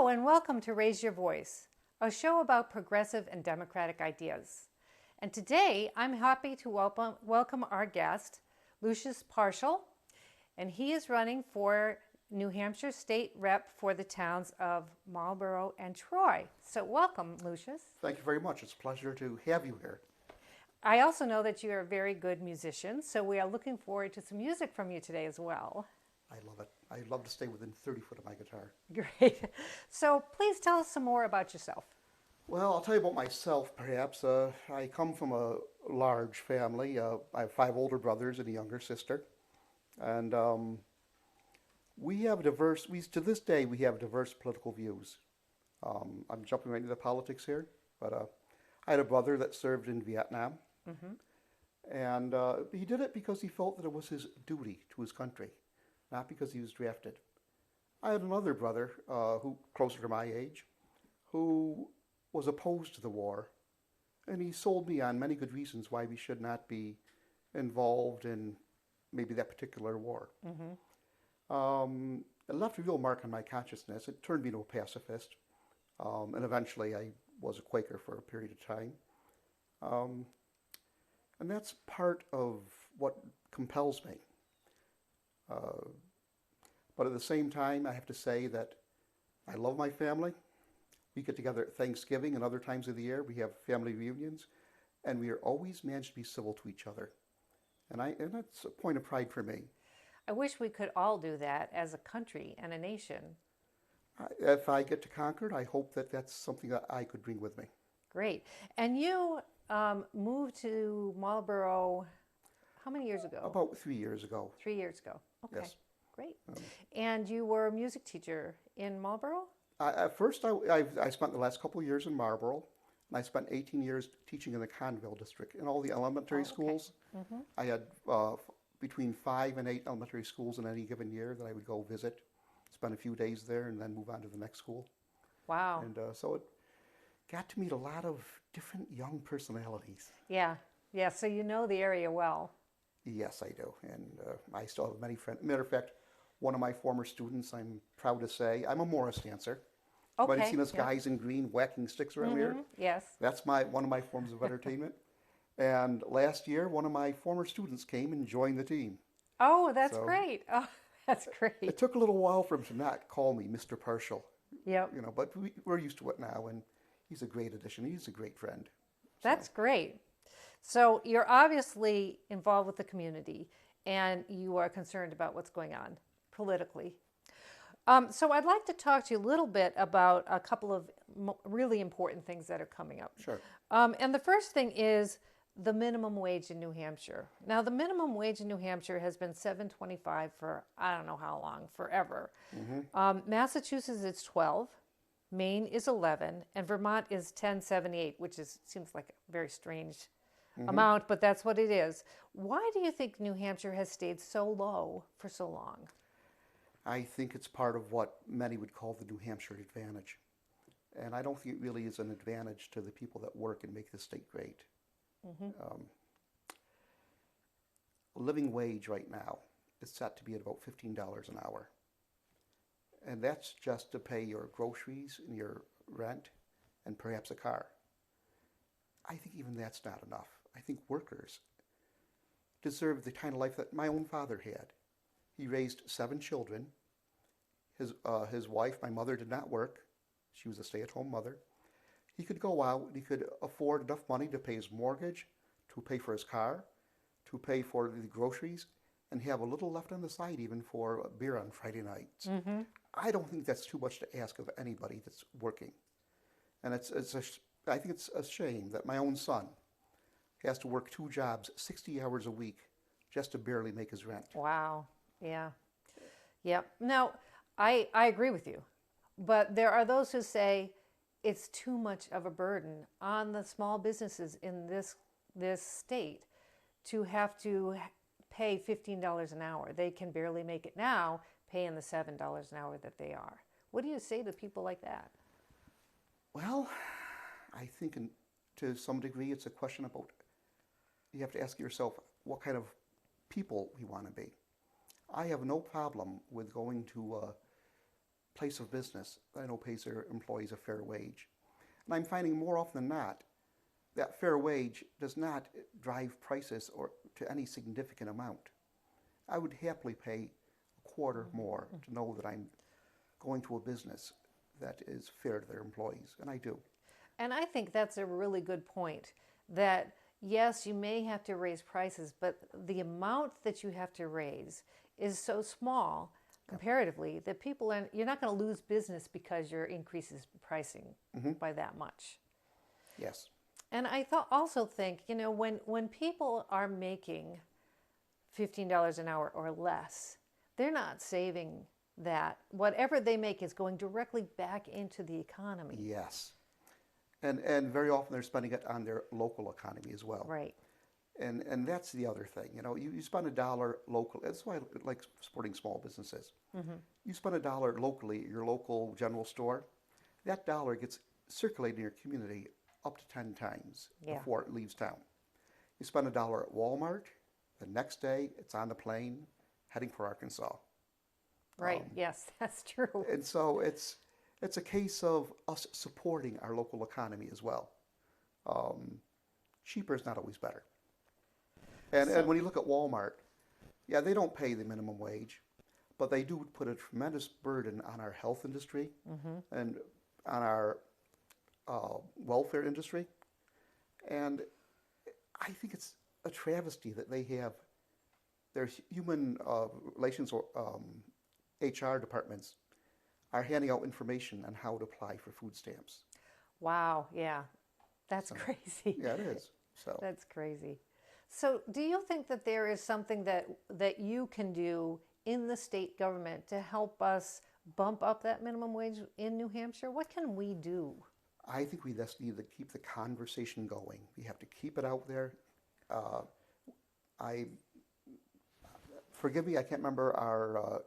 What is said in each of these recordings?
Hello and welcome to Raise Your Voice, a show about progressive and democratic ideas. And today I'm happy to welcome our guest, Lucius Parshall, and he is running for New Hampshire State Rep for the towns of Marlborough and Troy. So welcome, Lucius. Thank you very much. It's a pleasure to have you here. I also know that you are a very good musician, so we are looking forward to some music from you today as well. I love it. I love to stay within 30 foot of my guitar. Great. So please tell us some more about yourself. Well, I'll tell you about myself, perhaps. I come from a large family. I have 5 older brothers and a younger sister. And we have to this day, we have diverse political views. I'm jumping right into politics here, but I had a brother that served in Vietnam. And he did it because he felt that it was his duty to his country, not because he was drafted. I had another brother, who closer to my age, who was opposed to the war, and he sold me on many good reasons why we should not be involved in maybe that particular war. It left a real mark on my consciousness. It turned me into a pacifist, and eventually I was a Quaker for a period of time. And that's part of what compels me. But at the same time, I have to say that I love my family. We get together at Thanksgiving and other times of the year. We have family reunions, and we are always managed to be civil to each other. And that's a point of pride for me. I wish we could all do that as a country and a nation. If I get to Concord, I hope that that's something that I could bring with me. Great. And you moved to Marlborough how many years ago? About 3 years ago. 3 years ago. Okay. Yes. Great. And you were a music teacher in Marlborough? At first, I spent the last couple of years in Marlborough, and I spent 18 years teaching in the Conville district in all the elementary schools. I had between 5 and 8 elementary schools in any given year that I would go visit, spend a few days there, and then move on to the next school. Wow. And so it got to meet a lot of different young personalities. Yeah. Yeah. So you know the area well. Yes, I do. And I still have many friends. Matter of fact, one of my former students, I'm proud to say, I'm a Morris dancer. You might have seen us guys in green whacking sticks around here. Yes. That's one of my forms of entertainment. And last year, one of my former students came and joined the team. Oh, that's great. Oh, that's great. It took a little while for him to not call me Mr. Parshall. Yep. You know, but we're used to it now, and he's a great addition. He's a great friend. That's great. So you're obviously involved with the community, and you are concerned about what's going on politically. So I'd like to talk to you a little bit about a couple of really important things that are coming up. Sure. And the first thing is the minimum wage in New Hampshire. Now, the minimum wage in New Hampshire has been $7.25 for I don't know how long, forever. Massachusetts is 12, Maine is 11, and Vermont is 10.78, which seems like a very strange amount, but that's what it is. Why do you think New Hampshire has stayed so low for so long? I think it's part of what many would call the New Hampshire advantage. And I don't think it really is an advantage to the people that work and make the state great. Living wage right now is set to be at about $15 an hour. And that's just to pay your groceries and your rent and perhaps a car. I think even that's not enough. I think workers deserve the kind of life that my own father had. He raised 7 children. His wife, my mother, did not work. She was a stay-at-home mother. He could go out and he could afford enough money to pay his mortgage, to pay for his car, to pay for the groceries, and have a little left on the side even for beer on Friday nights. I don't think that's too much to ask of anybody that's working. And I think it's a shame that my own son has to work 2 jobs, 60 hours a week, just to barely make his rent. Wow. Yeah. Yep. Now, I agree with you, but there are those who say it's too much of a burden on the small businesses in this state to have to pay $15 an hour. They can barely make it now, paying the $7 an hour that they are. What do you say to people like that? Well, I think to some degree it's a question about, you have to ask yourself what kind of people we want to be. I have no problem with going to place of business that I know pays their employees a fair wage. And I'm finding more often than not that fair wage does not drive prices or to any significant amount. I would happily pay a quarter more to know that I'm going to a business that is fair to their employees, and I do. And I think that's a really good point, that yes, you may have to raise prices, but the amount that you have to raise is so small comparatively that you're not going to lose business because your increases pricing by that much. Yes. And I also think, when people are making $15 an hour or less, they're not saving that. Whatever they make is going directly back into the economy. Yes. And very often they're spending it on their local economy as well. Right. And that's the other thing. You spend $1 local. That's why I like supporting small businesses. You spend $1 locally at your local general store, that dollar gets circulated in your community up to 10 times before it leaves town. You spend $1 at Walmart, the next day it's on the plane heading for Arkansas. Right. Yes, that's true. And so it's a case of us supporting our local economy as well. Cheaper is not always better. And when you look at Walmart, they don't pay the minimum wage, but they do put a tremendous burden on our health industry and on our welfare industry. And I think it's a travesty that they have their human relations or HR departments are handing out information on how to apply for food stamps. Wow, yeah. That's crazy. Yeah, it is. So that's crazy. So do you think that there is something that you can do in the state government to help us bump up that minimum wage in New Hampshire? What can we do? I think we just need to keep the conversation going. We have to keep it out there. Forgive me, I can't remember our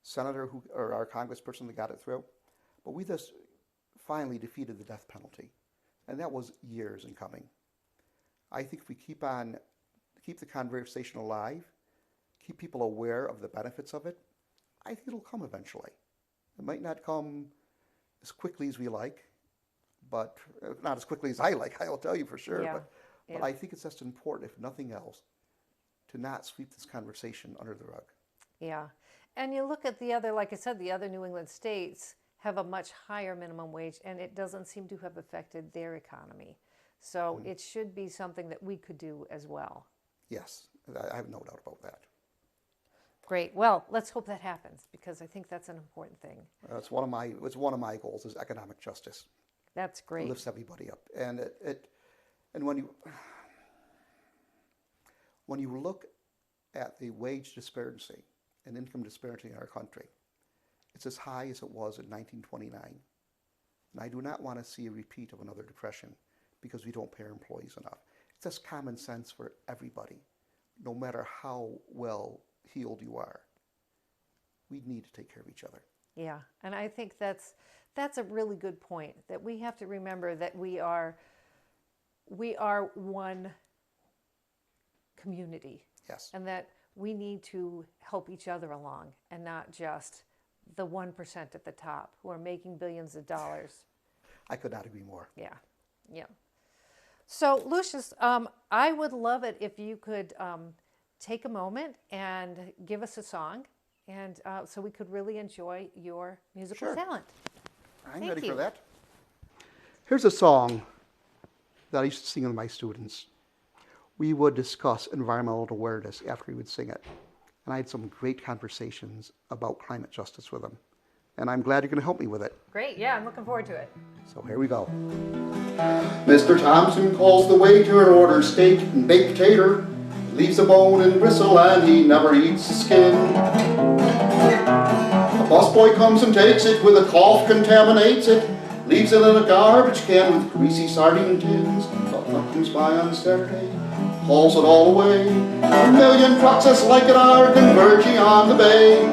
senator or our congressperson that got it through, but we just finally defeated the death penalty, and that was years in coming. I think if we keep the conversation alive, keep people aware of the benefits of it, I think it'll come eventually. It might not come as quickly as we like, but not as quickly as I like, I'll tell you for sure. Yeah. But I think it's just important, if nothing else, to not sweep this conversation under the rug. Yeah. And you look at the other, like I said, the other New England states have a much higher minimum wage, and it doesn't seem to have affected their economy. So it should be something that we could do as well. Yes, I have no doubt about that. Great. Well, let's hope that happens, because I think that's an important thing. It's one of my goals is economic justice. That's great. It lifts everybody up, and and when you look at the wage disparity and income disparity in our country, it's as high as it was in 1929, and I do not want to see a repeat of another depression because we don't pay our employees enough. It's just common sense for everybody, no matter how well heeled you are. We need to take care of each other. Yeah, and I think that's a really good point, that we have to remember that we are one community. Yes. And that we need to help each other along, and not just the 1% at the top who are making billions of dollars. I could not agree more. Yeah, yeah. So, Lucius, I would love it if you could take a moment and give us a song, and so we could really enjoy your musical talent. I'm ready for that. Here's a song that I used to sing with my students. We would discuss environmental awareness after we would sing it. And I had some great conversations about climate justice with them. And I'm glad you're going to help me with it. Great, yeah, I'm looking forward to it. So here we go. Mr. Thompson calls the waiter and orders steak and baked potato. Leaves a bone and bristle and he never eats the skin. A busboy comes and takes it with a cough, contaminates it. Leaves it in a garbage can with greasy sardine tins. A truck comes by on Saturday, hauls it all away. A million trucks just like it are converging on the bay.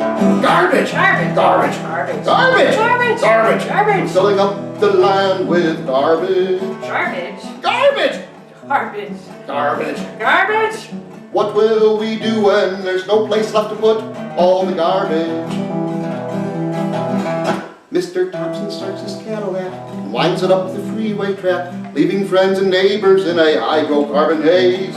Garbage! Garbage! Garbage! Garbage! Garbage! Garbage! Garbage! Garbage! Filling up the land with garbage. Garbage! Garbage! Garbage! Garbage! Garbage! What will we do when there's no place left to put all the garbage? Mr. Thompson starts his Cadillac and winds it up the freeway track, leaving friends and neighbors in a hydrocarbon haze.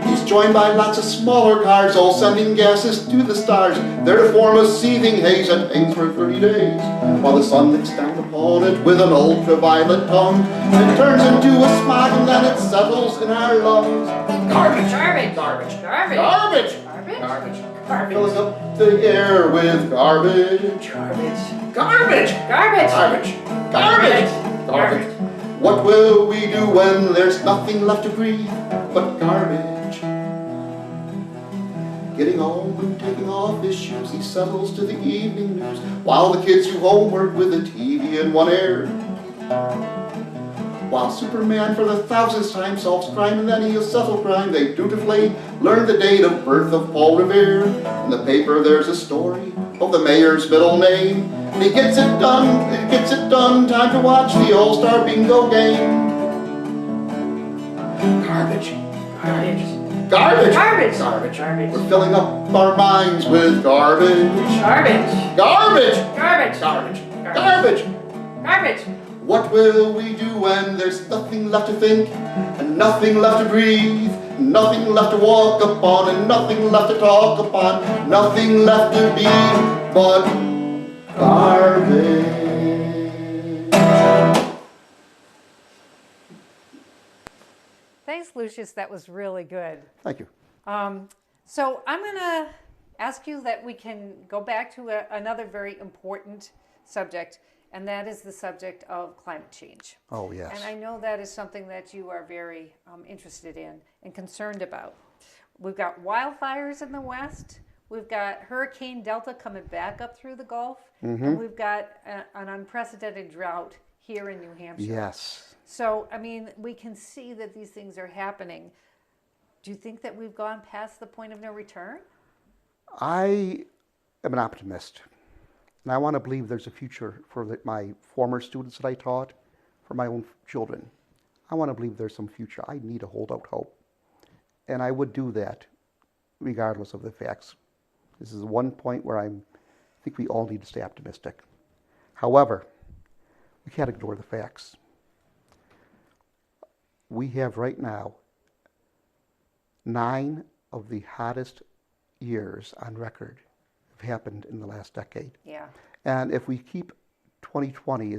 He's joined by lots of smaller cars, all sending gases to the stars, there to form a seething haze that hangs for 30 days, while the sun looks down upon it with an ultraviolet tongue. It turns into a smog and then it settles in our lungs. Garbage, garbage, garbage, garbage, Garbage! garbage, Garbage! garbage, Filling up the air with garbage. garbage, Garbage! garbage, Garbage! Garbage! Garbage! What will we do when there's nothing left to breathe but garbage? Getting home and taking off his shoes, he settles to the evening news, while the kids do homework with the TV in one ear. While Superman for the 1000th time solves crime and then he'll settle crime, they dutifully learn the date of birth of Paul Revere. In the paper there's a story of the mayor's middle name, and he gets it done, time to watch the All-Star Bingo game. Garbage, garbage, garbage, garbage, garbage, garbage. We're filling up our minds with garbage. Garbage, garbage, garbage, garbage, garbage, garbage. What will we do when there's nothing left to think, and nothing left to breathe, nothing left to walk upon, and nothing left to talk upon, nothing left to be but garbage? Thanks, Lucius. That was really good. Thank you. So I'm going to ask you that we can go back to another very important subject, and that is the subject of climate change. Oh, yes. And I know that is something that you are very interested in and concerned about. We've got wildfires in the West. We've got Hurricane Delta coming back up through the Gulf. And we've got an unprecedented drought here in New Hampshire. Yes. So, I mean, we can see that these things are happening. Do you think that we've gone past the point of no return? I am an optimist, and I want to believe there's a future for my former students that I taught, for my own children. I want to believe there's some future. I need to hold out hope, and I would do that regardless of the facts. This is one point where I think we all need to stay optimistic. However, we can't ignore the facts. We have right now 9 of the hottest years on record have happened in the last decade. Yeah. And if we keep 2020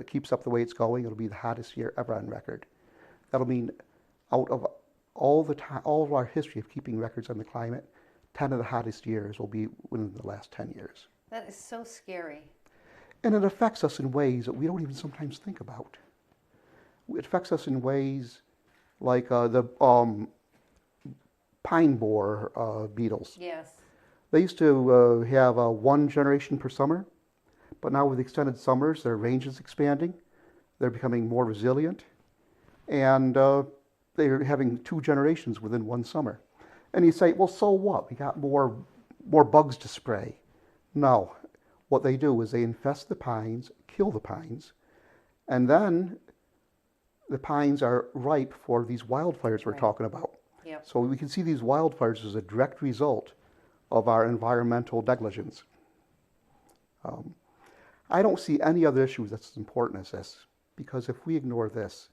keeps up the way it's going, it'll be the hottest year ever on record. That'll mean out of all of our history of keeping records on the climate, 10 of the hottest years will be within the last 10 years. That is so scary. And it affects us in ways that we don't even sometimes think about. It affects us in ways like the pine borer beetles. Yes. They used to have one generation per summer, but now with extended summers, their range is expanding. They're becoming more resilient, and they're having 2 generations within one summer. And you say, well, so what? We got more bugs to spray. No. What they do is they infest the pines, kill the pines, and then the pines are ripe for these wildfires we're talking about. Yep. So we can see these wildfires as a direct result of our environmental negligence. I don't see any other issues that's as important as this, because if we ignore this,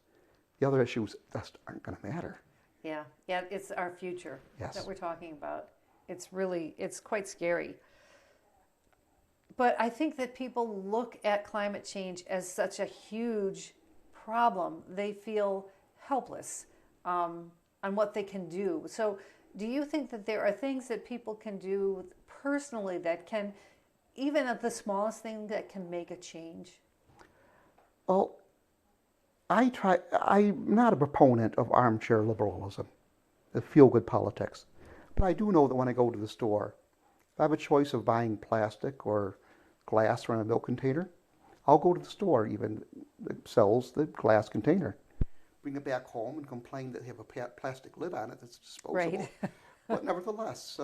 the other issues just aren't going to matter. Yeah, it's our future that we're talking about. It's quite scary. But I think that people look at climate change as such a huge problem. They feel helpless on what they can do. So do you think that there are things that people can do personally that can, even at the smallest thing, that can make a change? Well, I'm not a proponent of armchair liberalism, the feel-good politics. But I do know that when I go to the store, if I have a choice of buying plastic or glass or in a milk container, I'll go to the store even that sells the glass container. Bring it back home and complain that they have a plastic lid on it that's disposable. Right. But nevertheless,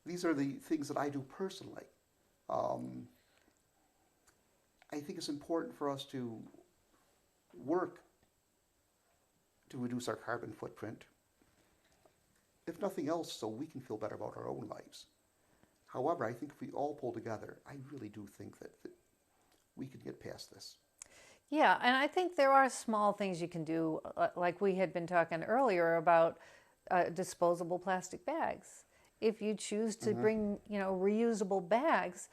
these are the things that I do personally. I think it's important for us to work to reduce our carbon footprint, if nothing else, so we can feel better about our own lives. However, I think if we all pull together, I really do think that we could get past this. Yeah, and I think there are small things you can do, like we had been talking earlier about disposable plastic bags. If you choose to bring, reusable bags,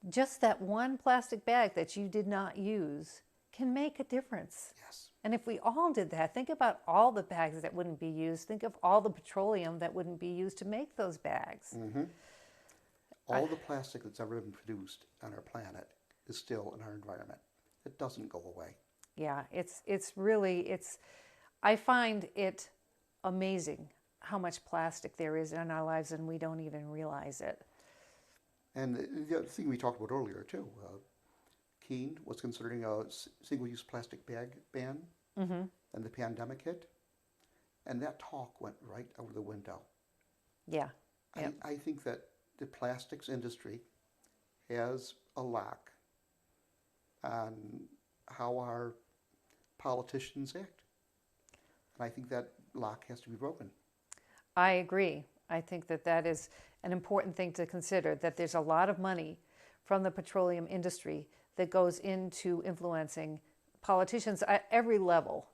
just that one plastic bag that you did not use can make a difference. Yes. And if we all did that, think about all the bags that wouldn't be used. Think of all the petroleum that wouldn't be used to make those bags. All the plastic that's ever been produced on our planet is still in our environment. It doesn't go away. Yeah, it's really I find it amazing how much plastic there is in our lives and we don't even realize it. And the other thing we talked about earlier too, Keene was considering a single-use plastic bag ban, and the pandemic hit, and that talk went right out of the window. Yeah. Yep. I think that the plastics industry has a lock on how our politicians act. And I think that lock has to be broken. I agree. I think that is an important thing to consider, that there's a lot of money from the petroleum industry that goes into influencing politicians at every level,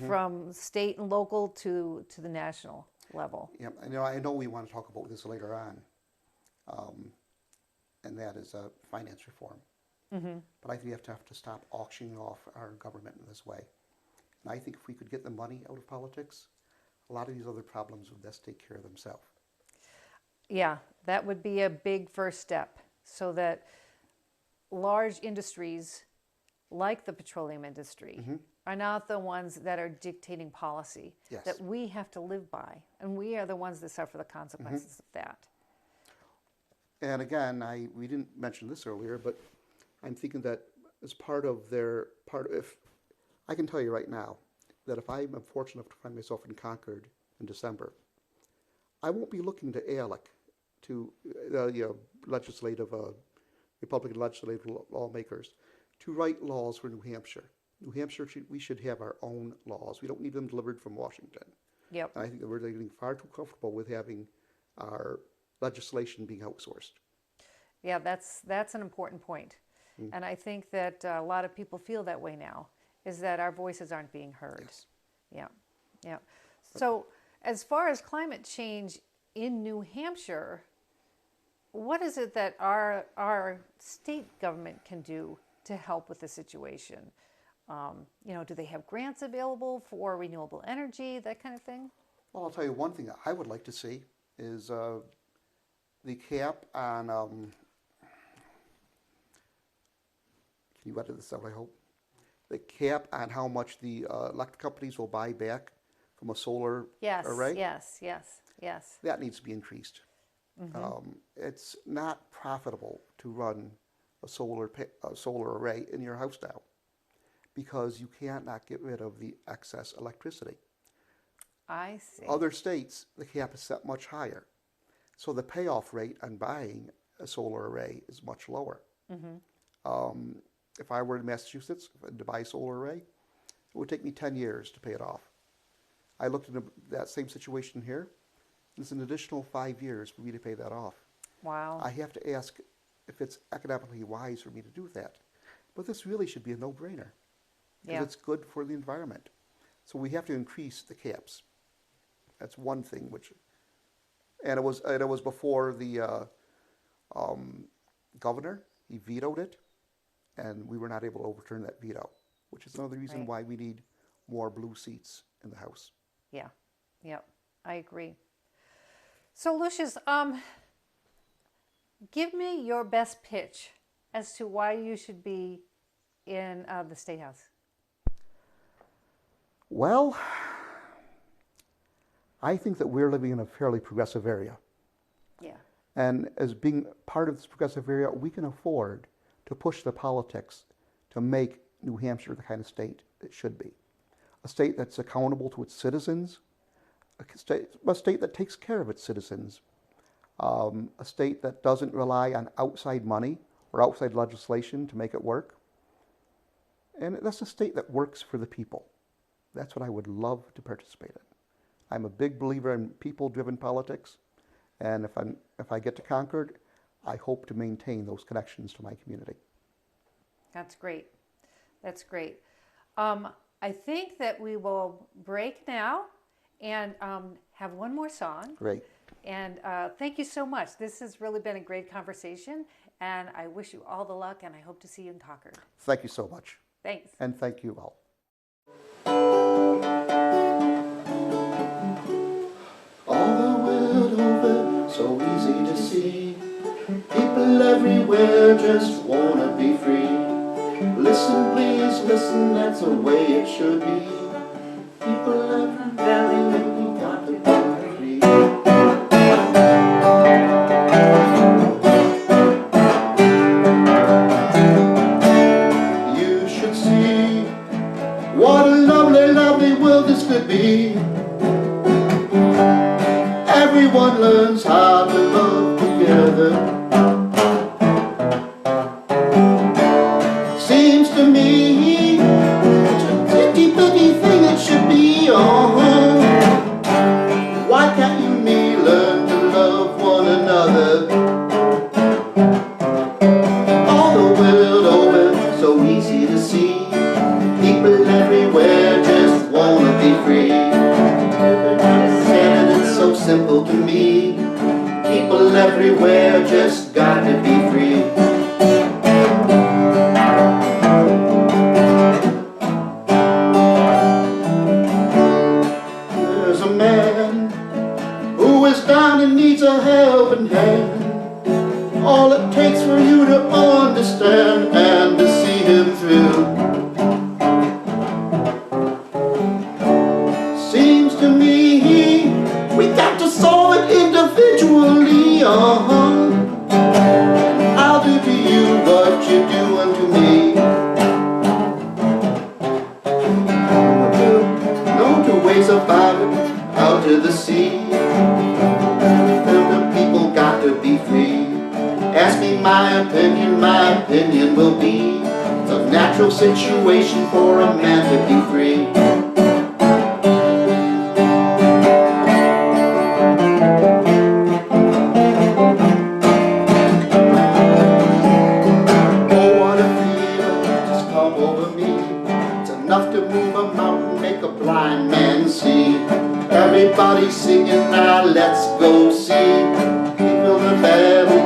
from state and local to the national level. Yeah, I know we want to talk about this later on, and that is finance reform. But I think we have to stop auctioning off our government in this way. And I think if we could get the money out of politics, a lot of these other problems would just take care of themselves. Yeah, that would be a big first step, so that large industries like the petroleum industry are not the ones that are dictating policy, Yes. that we have to live by, and we are the ones that suffer the consequences of that. And again, we didn't mention this earlier, but I'm thinking that as if I can tell you right now that if I'm fortunate enough to find myself in Concord in December, I won't be looking to ALEC, to Republican legislative lawmakers, to write laws for New Hampshire. New Hampshire, we should have our own laws. We don't need them delivered from Washington. Yep. And I think that we're getting far too comfortable with having our legislation being outsourced. Yeah, that's an important point. And I think that a lot of people feel that way now, is that our voices aren't being heard. Yes. Yeah, yeah. So as far as climate change in New Hampshire, what is it that our state government can do to help with the situation? Do they have grants available for renewable energy, that kind of thing? Well, I'll tell you one thing I would like to see is the cap on, can you edit this out, I hope? The cap on how much the electric companies will buy back from a solar array. Yes. That needs to be increased. It's not profitable to run a solar array in your house now, because you can't not get rid of the excess electricity. I see. Other states, the cap is set much higher. So the payoff rate on buying a solar array is much lower. If I were in Massachusetts to buy a solar array, it would take me 10 years to pay it off. I looked into that same situation here. It's an additional 5 years for me to pay that off. Wow. I have to ask if it's economically wise for me to do that. But this really should be a no-brainer, because it's good for the environment. So we have to increase the caps. That's one thing and it was before the governor. He vetoed it, and we were not able to overturn that veto, which is another reason why we need more blue seats in the House. Yeah. I agree. So Lucius, give me your best pitch as to why you should be in the State House. Well, I think that we're living in a fairly progressive area. Yeah. And as being part of this progressive area, we can afford to push the politics to make New Hampshire the kind of state it should be. A state that's accountable to its citizens, a state that takes care of its citizens, a state that doesn't rely on outside money or outside legislation to make it work. And that's a state that works for the people. That's what I would love to participate in. I'm a big believer in people-driven politics, and if I get to Concord, I hope to maintain those connections to my community. That's great. That's great. I think that we will break now and have one more song. Great. And thank you so much. This has really been a great conversation, and I wish you all the luck, and I hope to see you in Concord. Thank you so much. Thanks. And thank you all. All the world over, so easy to see. People everywhere just wanna be free. Listen, please, listen, that's the way it should be. People everywhere, we got to be free. You should see what a lovely, lovely world this could be. Everyone learns how to love together. Seems to me it's a itty-bitty thing it should be. Why can't you and me learn to love one another? All the world over, so easy to see. People everywhere just wanna be free. And it's so simple to me. People everywhere just got to be free. There's a man who is down and needs a helping hand. All it takes for you to understand and to see him through. Seems to me we got to solve it individually. I'll do to you what you're doing to me. No two ways about it, out to the sea. And the people got to be free. Ask me my opinion will be it's a natural situation for a man to be free. Everybody singing now, let's go see. People in the battle